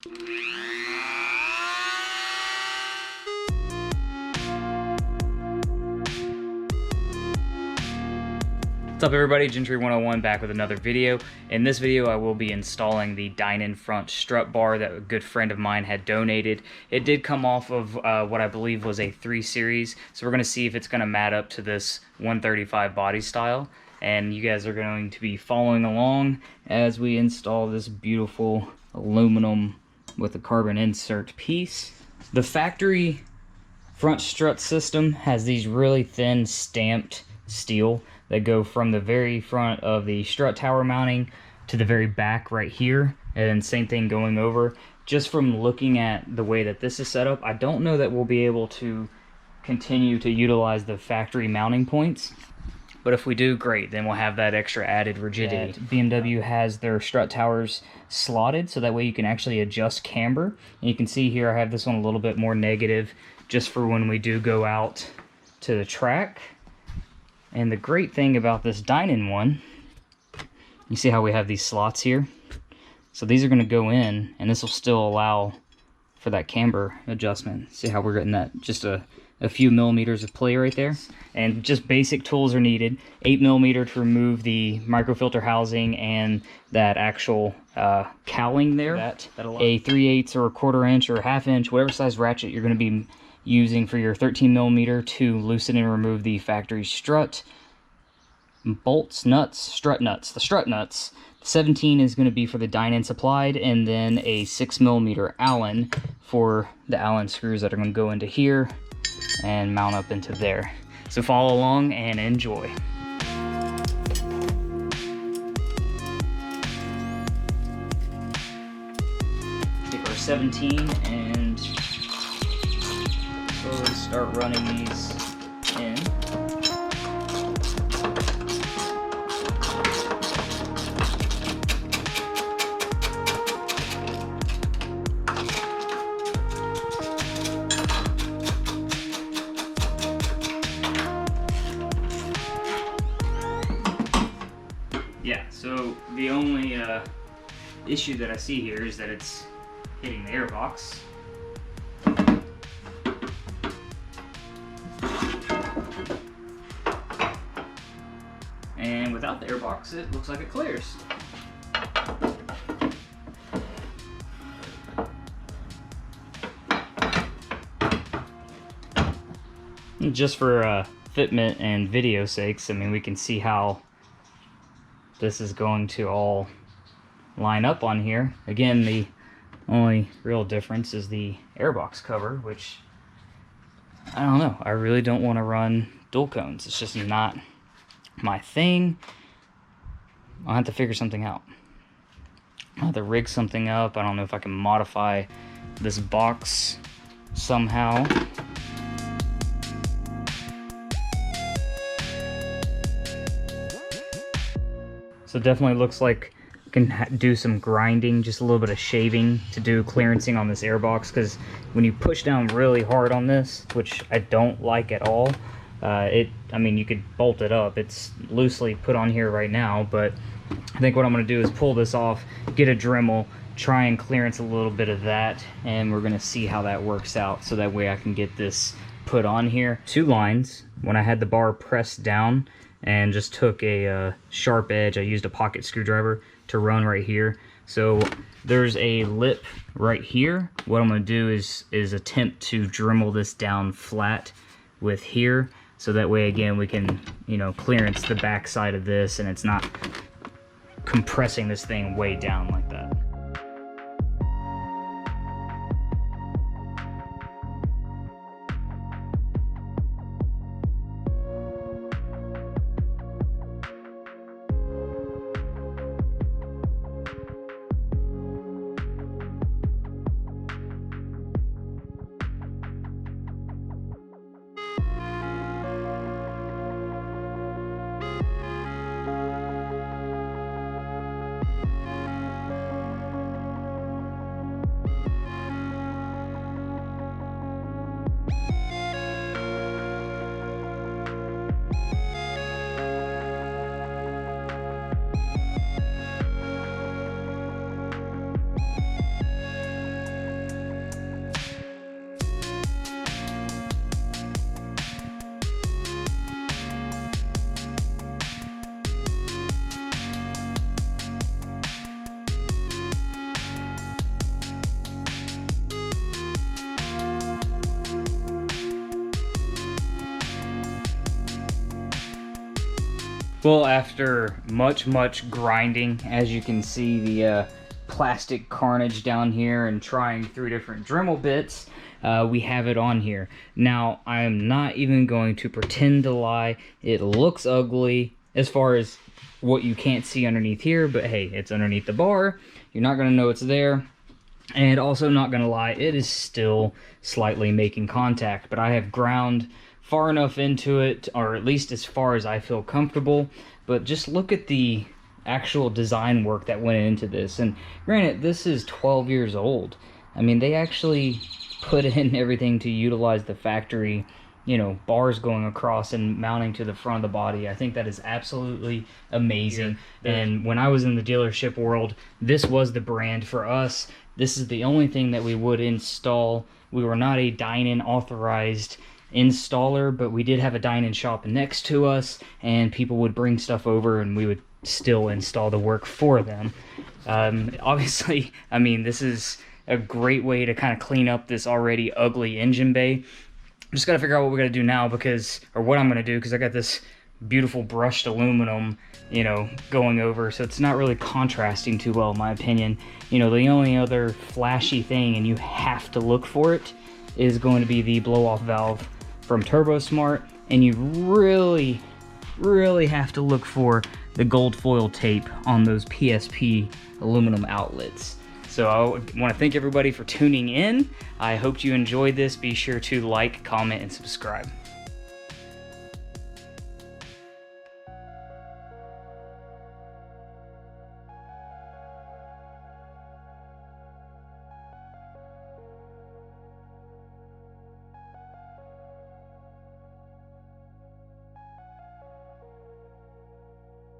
What's up everybody, Gentry 101 back with another video. In this video I will be installing the DINAN Front Strut Bar that a good friend of mine had donated. It did come off of what I believe was a 3 Series, so we're going to see if it's going to mat up to this 135 body style. And you guys are going to be following along as we install this beautiful aluminum with a carbon insert piece. The factory front strut system has these really thin stamped steel that go from the very front of the strut tower mounting to the very back right here, and then same thing going over. Just from looking at the way that this is set up, I don't know that we'll be able to continue to utilize the factory mounting points, but if we do, great, then we'll have that extra added rigidity. BMW has their strut towers slotted so that way you can actually adjust camber, and you can see here I have this one a little bit more negative just for when we do go out to the track. And the great thing about this DINAN one, you see how we have these slots here? So these are going to go in, and this will still allow for that camber adjustment. See how we're getting that just a few millimeters of play right there? And just basic tools are needed. 8mm to remove the microfilter housing and that actual cowling there. A 3/8 or a 1/4 inch or a 1/2 inch, whatever size ratchet you're going to be using for your 13mm to loosen and remove the factory strut. Bolts, nuts, strut nuts. The strut nuts, 17 is going to be for the DINAN supplied, and then a 6mm Allen for the Allen screws that are going to go into here and mount up into there. So follow along and enjoy. Take our 17 and slowly start running these in. Yeah, so the only issue that I see here is that it's hitting the airbox. And without the airbox, it looks like it clears. And just for fitment and video sakes, I mean, we can see how this is going to all line up on here. Again, the only real difference is the airbox cover, which, I don't know, I really don't want to run dual cones. It's just not my thing. I'll have to figure something out. I'll have to rig something up. I don't know if I can modify this box somehow. So it definitely looks like I can do some grinding, just a little bit of shaving to do clearancing on this airbox, because when you push down really hard on this, which I don't like at all, I mean, you could bolt it up. It's loosely put on here right now, but I think what I'm going to do is pull this off, get a Dremel, try and clearance a little bit of that, and we're going to see how that works out, so that way I can get this put on here. 2 lines. When I had the bar pressed down and just took a sharp edge, I used a pocket screwdriver to run right here. So there's a lip right here. What I'm going to do is attempt to Dremel this down flat with here, so that way again we can, you know, clearance the back side of this and it's not compressing this thing way down like that. Well, after much grinding, as you can see the plastic carnage down here and trying 3 different Dremel bits, we have it on here. Now, I am not even going to pretend to lie. It looks ugly as far as what you can't see underneath here, but hey, it's underneath the bar. You're not going to know it's there. And also, not going to lie, it is still slightly making contact, but I have ground far enough into it, or at least as far as I feel comfortable. But just look at the actual design work that went into this. And granted, this is 12 years old. I mean, they actually put in everything to utilize the factory, you know, bars going across and mounting to the front of the body. I think that is absolutely amazing. Yeah. And when I was in the dealership world, this was the brand for us. This is the only thing that we would install. We were not a DINAN authorized installer, but we did have a DINAN shop next to us, and people would bring stuff over and we would still install the work for them. Obviously, I mean, this is a great way to kind of clean up this already ugly engine bay. Just got to figure out what we got to do now, because, or what I'm going to do, because I got this beautiful brushed aluminum, you know, going over, so it's not really contrasting too well in my opinion. You know, the only other flashy thing, and you have to look for it, is going to be the blow-off valve from TurboSmart, and you really have to look for the gold foil tape on those PSP aluminum outlets. So I want to thank everybody for tuning in. I hope you enjoyed this. Be sure to like, comment, and subscribe.